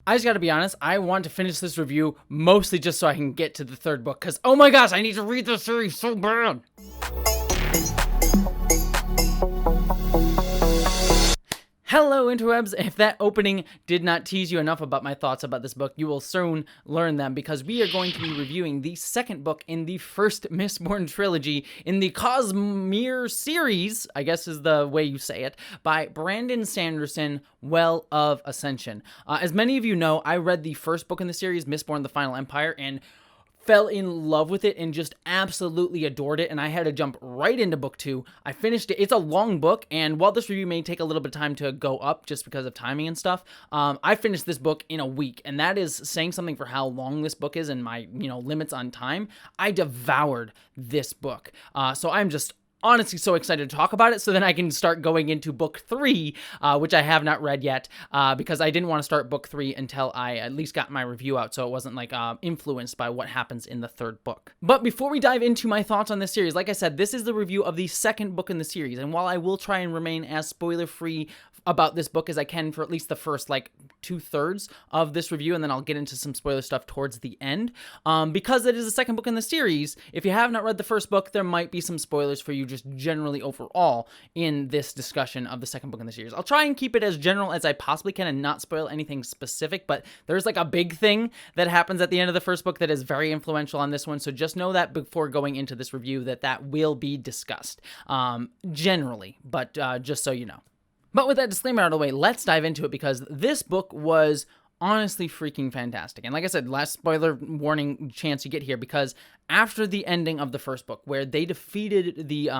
I just gotta be honest, I want to finish this review mostly just so I can get to the third book, because oh my gosh, I need to read the series so bad. Hello, interwebs. If that opening did not tease you enough about my thoughts about this book, you will soon learn them, because we are going to be reviewing the second book in the first Mistborn trilogy in the Cosme series, I guess is the way you say it, by Brandon Sanderson, Well of Ascension. As many of you know, I read the first book in the series, Mistborn: The Final Empire, and fell in love with it and just absolutely adored it, and I had to jump right into book 2. I finished it. It's a long book, and while this review may take a little bit of time to go up just because of timing and stuff, I finished this book in a week, and that is saying something for how long this book is and my, limits on time. I devoured this book. So I'm just honestly so excited to talk about it, so then I can start going into book 3, which I have not read yet, because I didn't want to start book 3 until I at least got my review out, so it wasn't like influenced by what happens in the third book. But before we dive into my thoughts on this series, like I said, this is the review of the second book in the series, and while I will try and remain as spoiler-free about this book as I can for at least the first, 2/3 of this review, and then I'll get into some spoiler stuff towards the end, because it is the second book in the series, if you have not read the first book, there might be some spoilers for you just generally overall in this discussion of the second book in the series. I'll try and keep it as general as I possibly can and not spoil anything specific, but there's a big thing that happens at the end of the first book that is very influential on this one, so just know that before going into this review that will be discussed, generally, but just so you know. But with that disclaimer out of the way, let's dive into it, because this book was honestly freaking fantastic. And like I said, last spoiler warning chance you get here, because after the ending of the first book, where they defeated the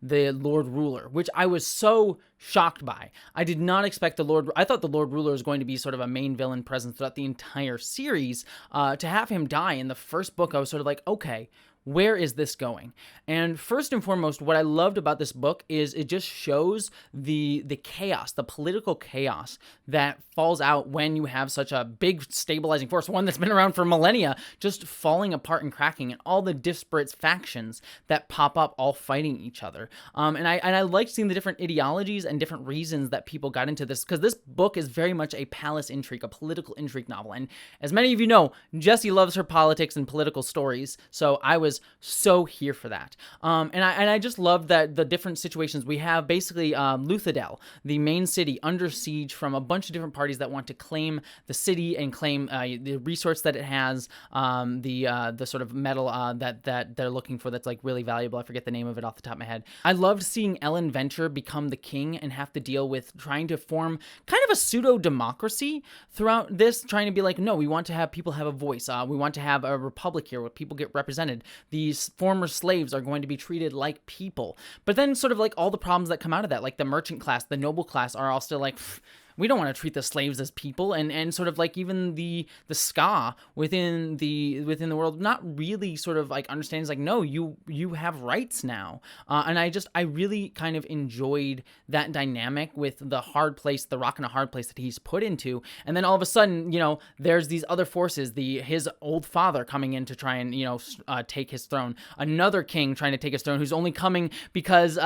Lord Ruler, which I was so shocked by. I did not expect I thought the Lord Ruler was going to be sort of a main villain presence throughout the entire series. To have him die in the first book, I was sort of like, okay, where is this going? And first and foremost, what I loved about this book is it just shows the chaos, the political chaos that falls out when you have such a big stabilizing force, one that's been around for millennia, just falling apart and cracking, and all the disparate factions that pop up all fighting each other. And I liked seeing the different ideologies and different reasons that people got into this, because this book is very much a palace intrigue, a political intrigue novel. And as many of you know, Jessie loves her politics and political stories, so I was so here for that. And I just love that the different situations we have. Basically, Luthadel, the main city, under siege from a bunch of different parties that want to claim the city and claim the resource that it has, the sort of metal that they're looking for that's really valuable. I forget the name of it off the top of my head. I loved seeing Ellen Venture become the king and have to deal with trying to form kind of a pseudo-democracy throughout this, trying to be like, no, we want to have people have a voice. We want to have a republic here where people get represented. These former slaves are going to be treated like people. But then sort of all the problems that come out of that, like the merchant class, the noble class, are all still like, we don't want to treat the slaves as people, and sort of even the ska within the world not really sort of understands no, you have rights now, and I really kind of enjoyed that dynamic with the hard place, the rock and a hard place that he's put into, and then all of a sudden there's these other forces, his old father coming in to try and take his throne, another king trying to take his throne who's only coming because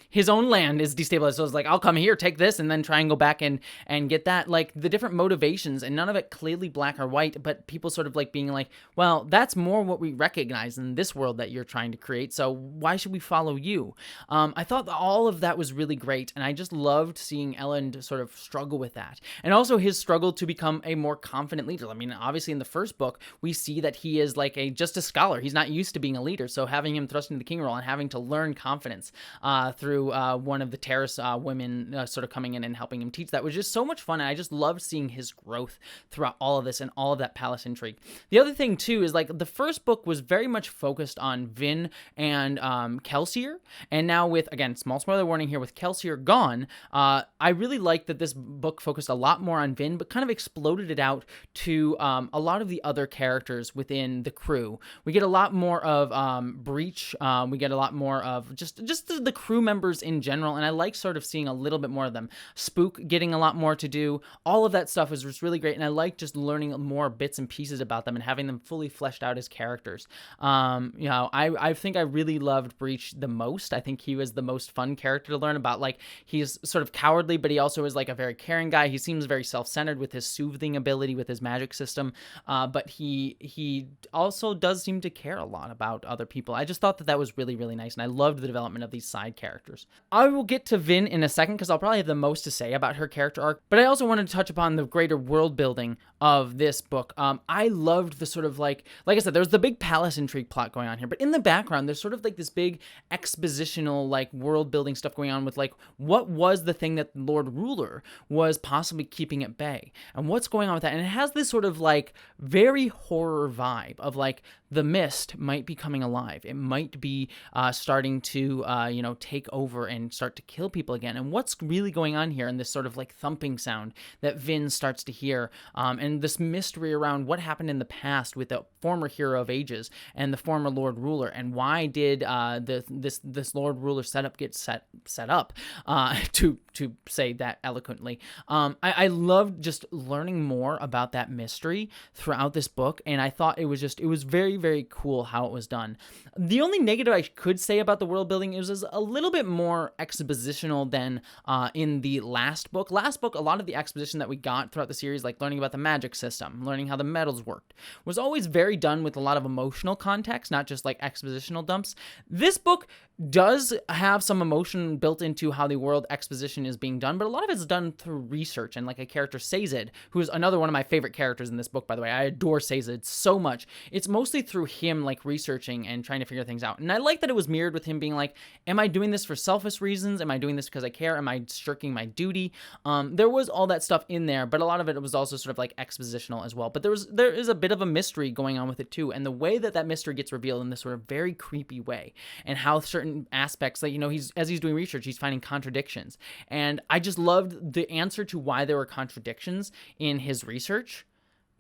his own land is destabilized, so it's I'll come here, take this, and then try and go back and get that, the different motivations, and none of it clearly black or white, but people sort of being well, that's more what we recognize in this world that you're trying to create, so why should we follow you? I thought that all of that was really great, and I just loved seeing Ellen sort of struggle with that, and also his struggle to become a more confident leader. I mean, obviously in the first book, we see that he is just a scholar. He's not used to being a leader, so having him thrust into the king role and having to learn confidence through one of the Terrace women sort of coming in and helping him teach that was just so much fun, and I just loved seeing his growth throughout all of this and all of that palace intrigue. The other thing too is the first book was very much focused on Vin and Kelsier, and now with, again, small spoiler warning here, with Kelsier gone, I really liked that this book focused a lot more on Vin, but kind of exploded it out to a lot of the other characters within the crew. We get a lot more of Breach, we get a lot more of just the crew members in general, and I like sort of seeing a little bit more of them. Spook getting a lot more to do. All of that stuff was just really great, and I like just learning more bits and pieces about them and having them fully fleshed out as characters. I think I really loved Breach the most. I think he was the most fun character to learn about. Like, he's sort of cowardly, but he also is like a very caring guy. He seems very self-centered with his soothing ability with his magic system, but he also does seem to care a lot about other people. I just thought that was really, really nice, and I loved the development of these side characters. I will get to Vin in a second because I'll probably have the most to say about her character arc, but I also wanted to touch upon the greater world building of this book. I loved the sort of like I said, there's the big palace intrigue plot going on here, but in the background, there's sort of like this big expositional, like, world building stuff going on with, like, what was the thing that Lord Ruler was possibly keeping at bay, and what's going on with that. And it has this sort of like very horror vibe of like the mist might be coming alive. It might be starting to, take over and start to kill people again. And what's really going on here in this sort of like thumping sound that Vin starts to hear, and this mystery around what happened in the past with the former hero of ages and the former Lord Ruler, and why did this Lord Ruler setup get set up, to say that eloquently. I loved just learning more about that mystery throughout this book, and I thought it was very, very cool how it was done. The only negative I could say about the world building is a little bit more expositional than in the last book. Last book, a lot of the exposition that we got throughout the series, like learning about the magic system, learning how the metals worked, was always very done with a lot of emotional context, not just like expositional dumps. This book does have some emotion built into how the world exposition is being done, but a lot of it's done through research, and like a character, Sazed, who is another one of my favorite characters in this book, by the way. I adore Sazed so much. It's mostly through him like researching and trying to figure things out. And I like that it was mirrored with him being like, am I doing this for selfish reasons? Am I doing this because I care? Am I shirking my duty? There was all that stuff in there, but a lot of it was also sort of like expositional as well. But there is a bit of a mystery going on with it too, and the way that mystery gets revealed in this sort of very creepy way, and how certain aspects, like, as he's doing research, he's finding contradictions. And I just loved the answer to why there were contradictions in his research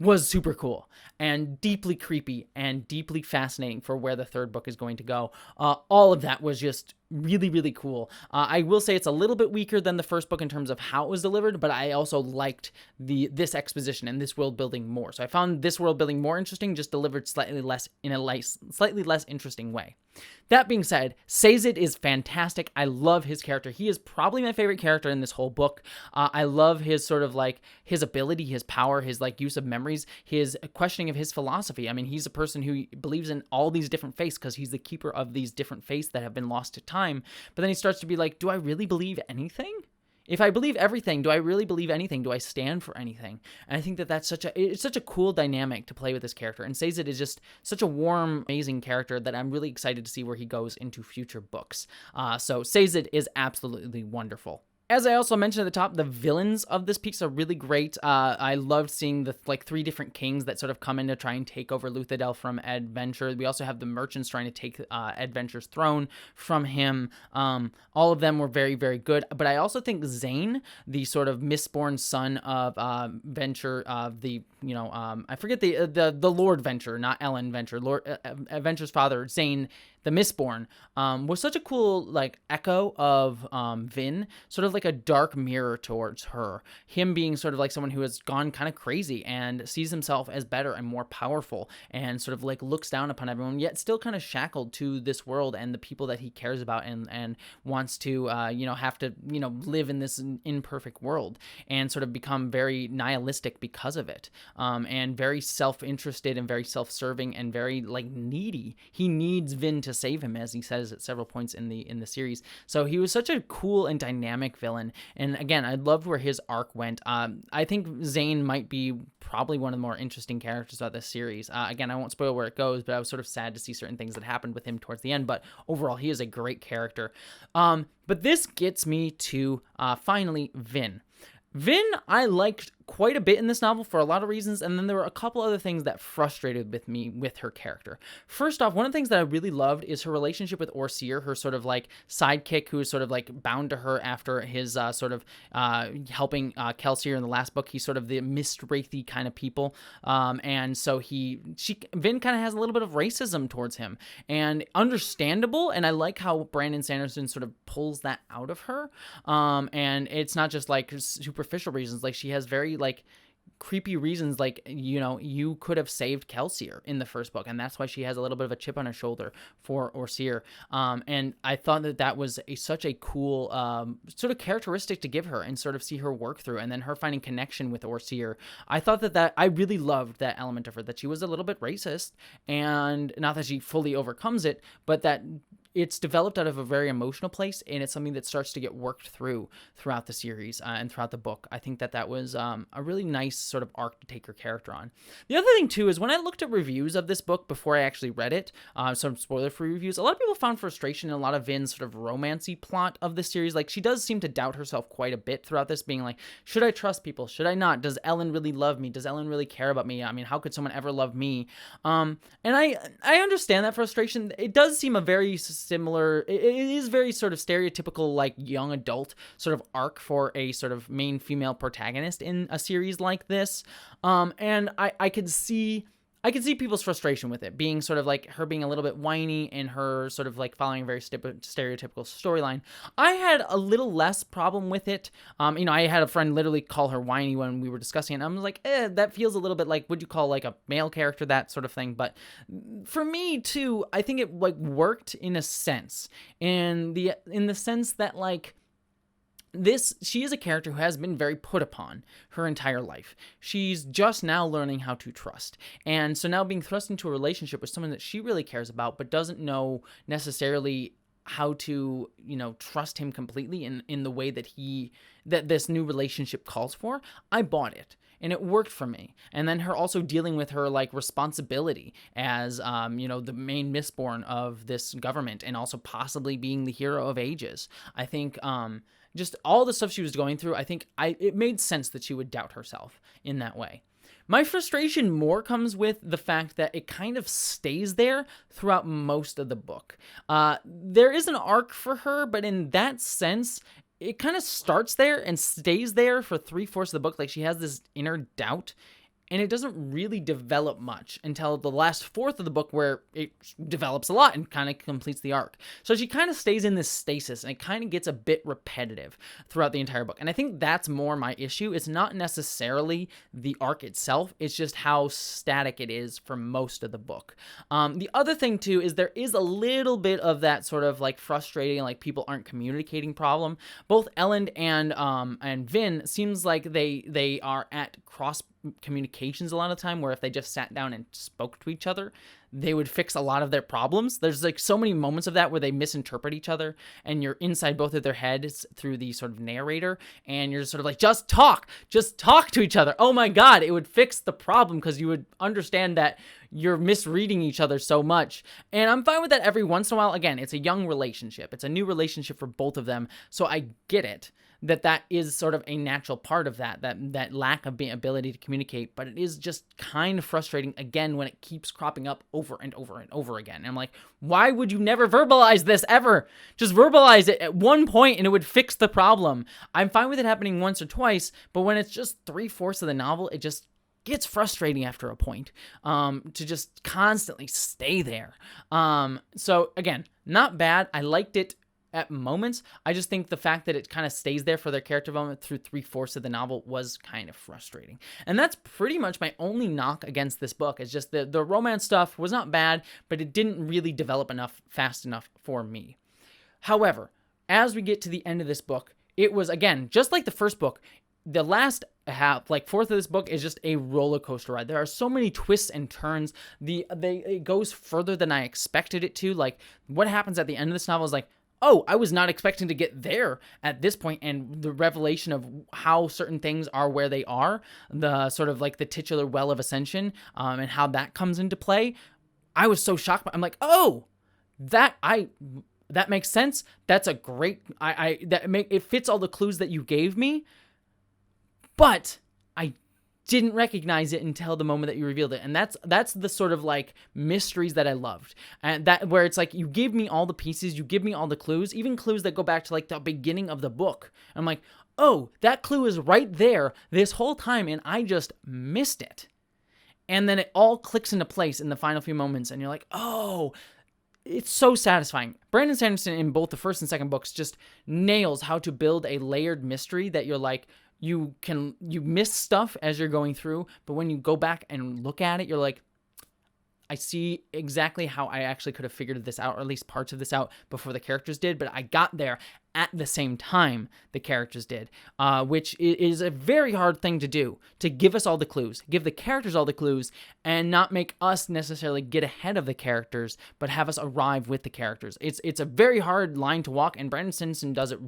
was super cool and deeply creepy and deeply fascinating for where the third book is going to go. All of that was just really, really cool. I will say it's a little bit weaker than the first book in terms of how it was delivered, but I also liked this exposition and this world building more. So I found this world building more interesting, just delivered slightly less interesting way. That being said, Sazed is fantastic. I love his character. He is probably my favorite character in this whole book. I love his sort of like his ability, his power, his like use of memories, his questioning of his philosophy. I mean, he's a person who believes in all these different faiths because he's the keeper of these different faiths that have been lost to time. But then he starts to be like, do I really believe anything? If I believe everything, do I really believe anything? Do I stand for anything? And I think that's it's such a cool dynamic to play with this character. And Sazed is just such a warm, amazing character that I'm really excited to see where he goes into future books. So Sazed is absolutely wonderful. As I also mentioned at the top, the villains of this piece are really great. I loved seeing the like 3 different kings that sort of come in to try and take over Luthadel from Adventure. We also have the merchants trying to take Adventure's throne from him. All of them were very, very good. But I also think Zane, the sort of Mistborn son of Venture, I forget the Lord Venture, not Ellen Venture, Lord Venture's father, Zane, the Mistborn, was such a cool like echo of Vin, sort of like a dark mirror towards her. Him being sort of like someone who has gone kind of crazy and sees himself as better and more powerful, and sort of like looks down upon everyone, yet still kind of shackled to this world and the people that he cares about, and wants to have to live in this imperfect world, and sort of become very nihilistic because of it, and very self-interested and very self-serving and very like needy. He needs Vin to save him, as he says at several points in the series. So he was such a cool and dynamic villain, and again, I loved where his arc went. I think Zane might be probably one of the more interesting characters about this series. Again, I won't spoil where it goes, but I was sort of sad to see certain things that happened with him towards the end, but overall he is a great character. But this gets me to finally Vin. Vin I liked quite a bit in this novel for a lot of reasons, and then there were a couple other things that frustrated with me with her character. First off, one of the things that I really loved is her relationship with Orseer, her sort of like sidekick who is sort of like bound to her after his sort of helping Kelsier in the last book. He's sort of the mist-wraithy kind of people, and so Vin kind of has a little bit of racism towards him, and understandable, and I like how Brandon Sanderson sort of pulls that out of her, and it's not just like superficial reasons. Like, she has very like creepy reasons, like, you know, you could have saved Kelsier in the first book, and that's why she has a little bit of a chip on her shoulder for Orseer. And I thought that was such a cool sort of characteristic to give her and sort of see her work through, and then her finding connection with Orseer. I thought that I really loved that element of her, that she was a little bit racist, and not that she fully overcomes it, but that it's developed out of a very emotional place, and it's something that starts to get worked throughout the series and throughout the book. I think that was a really nice sort of arc to take her character on. The other thing, too, is when I looked at reviews of this book before I actually read it, some spoiler-free reviews, a lot of people found frustration in a lot of Vin's sort of romancy plot of the series. Like, she does seem to doubt herself quite a bit throughout this, being like, should I trust people? Should I not? Does Ellen really love me? Does Ellen really care about me? I mean, how could someone ever love me? And I understand that frustration. It does seem a very similar, it is very sort of stereotypical, like, young adult sort of arc for a sort of main female protagonist in a series like this. And I could see people's frustration with it, being sort of like her being a little bit whiny and her sort of like following a very stereotypical storyline. I had a little less problem with it. You know, I had a friend literally call her whiny when we were discussing it. And I was like, that feels a little bit like, would you call like a male character, that sort of thing. But for me too, I think it like worked in a sense, in the sense that like, she is a character who has been very put upon her entire life. She's just now learning how to trust. And so now being thrust into a relationship with someone that she really cares about, but doesn't know necessarily how to, you know, trust him completely in the way that this new relationship calls for, I bought it. And it worked for me. And then her also dealing with her like responsibility as, you know, the main Mistborn of this government, and also possibly being the hero of ages. I think, just all the stuff she was going through, I think it made sense that she would doubt herself in that way. My frustration more comes with the fact that it kind of stays there throughout most of the book. There is an arc for her, but in that sense, it kind of starts there and stays there for 3/4 of the book. Like, she has this inner doubt, and it doesn't really develop much until the last 1/4 of the book, where it develops a lot and kind of completes the arc. So she kind of stays in this stasis, and it kind of gets a bit repetitive throughout the entire book. And I think that's more my issue. It's not necessarily the arc itself. It's just how static it is for most of the book. The other thing, too, is there is a little bit of that sort of like frustrating, like people aren't communicating problem. Both Ellen and Vin seems like they are at cross communications a lot of the time, where if they just sat down and spoke to each other, they would fix a lot of their problems. There's like so many moments of that where they misinterpret each other, and you're inside both of their heads through the sort of narrator, and you're sort of like, just talk to each other. Oh my God, it would fix the problem, because you would understand that you're misreading each other so much. And I'm fine with that every once in a while. Again, it's a young relationship. It's a new relationship for both of them. So I get it that is sort of a natural part of that lack of ability to communicate, but it is just kind of frustrating, again, when it keeps cropping up over and over and over again. And I'm like, why would you never verbalize this ever? Just verbalize it at one point and it would fix the problem. I'm fine with it happening once or twice, but when it's just 3/4 of the novel, it just gets frustrating after a point, to just constantly stay there. So again, not bad. I liked it at moments. I just think the fact that it kind of stays there for their character development through 3/4 of the novel was kind of frustrating. And that's pretty much my only knock against this book. It's just the romance stuff was not bad, but it didn't really develop fast enough for me. However, as we get to the end of this book, it was, again, just like the first book, the last half, like 1/4 of this book, is just a roller coaster ride. There are so many twists and turns. It goes further than I expected it to. Like, what happens at the end of this novel is like, oh, I was not expecting to get there at this point, and the revelation of how certain things are where they are, the sort of like the titular Well of Ascension, and how that comes into play. I was so shocked. I'm like, oh, that makes sense. That's a great, it fits all the clues that you gave me, but I didn't recognize it until the moment that you revealed it. And that's the sort of like mysteries that I loved. And that where it's like you give me all the pieces, you give me all the clues, even clues that go back to like the beginning of the book. I'm like, oh, that clue is right there this whole time and I just missed it. And then it all clicks into place in the final few moments and you're like, oh, it's so satisfying. Brandon Sanderson in both the first and second books just nails how to build a layered mystery that you're like, you miss stuff as you're going through, but when you go back and look at it, you're like, I see exactly how I actually could have figured this out, or at least parts of this out before the characters did, but I got there at the same time the characters did, which is a very hard thing to do, to give us all the clues, give the characters all the clues, and not make us necessarily get ahead of the characters, but have us arrive with the characters. It's a very hard line to walk, and Brandon Sanderson does it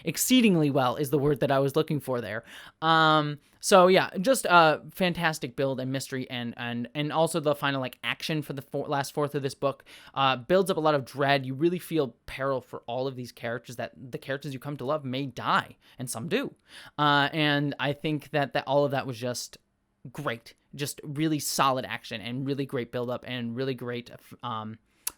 exceedingly well is the word that I was looking for there. So yeah, just a fantastic build and mystery, and also the final like action for the last fourth of this book builds up a lot of dread. You really feel peril for all of these characters, that the characters you come to love may die, and some do. And I think that all of that was just great, just really solid action and really great build up and really great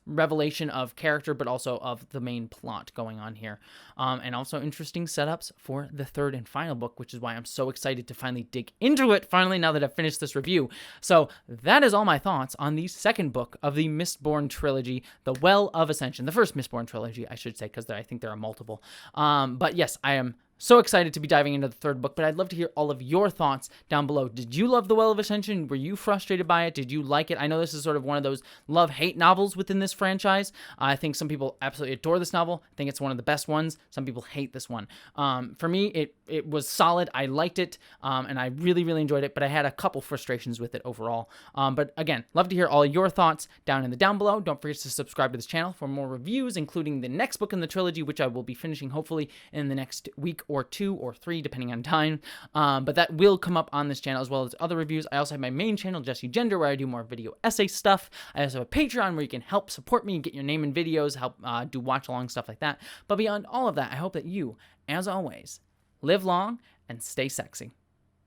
revelation of character, but also of the main plot going on here. And also interesting setups for the third and final book, which is why I'm so excited to finally dig into it finally now that I've finished this review. So that is all my thoughts on the second book of the Mistborn trilogy, The Well of Ascension. The first Mistborn trilogy, I should say, because I think there are multiple. But yes, I am so excited to be diving into the third book, but I'd love to hear all of your thoughts down below. Did you love The Well of Ascension? Were you frustrated by it? Did you like it? I know this is sort of one of those love-hate novels within this franchise. I think some people absolutely adore this novel. I think it's one of the best ones. Some people hate this one. For me, it was solid. I liked it, and I really, really enjoyed it, but I had a couple frustrations with it overall. But again, love to hear all your thoughts down below. Don't forget to subscribe to this channel for more reviews, including the next book in the trilogy, which I will be finishing hopefully in the next week or 2 or 3, depending on time. But that will come up on this channel as well as other reviews. I also have my main channel, Jessie Gender, where I do more video essay stuff. I also have a Patreon where you can help support me and get your name in videos, help do watch-along stuff like that. But beyond all of that, I hope that you, as always, live long and stay sexy.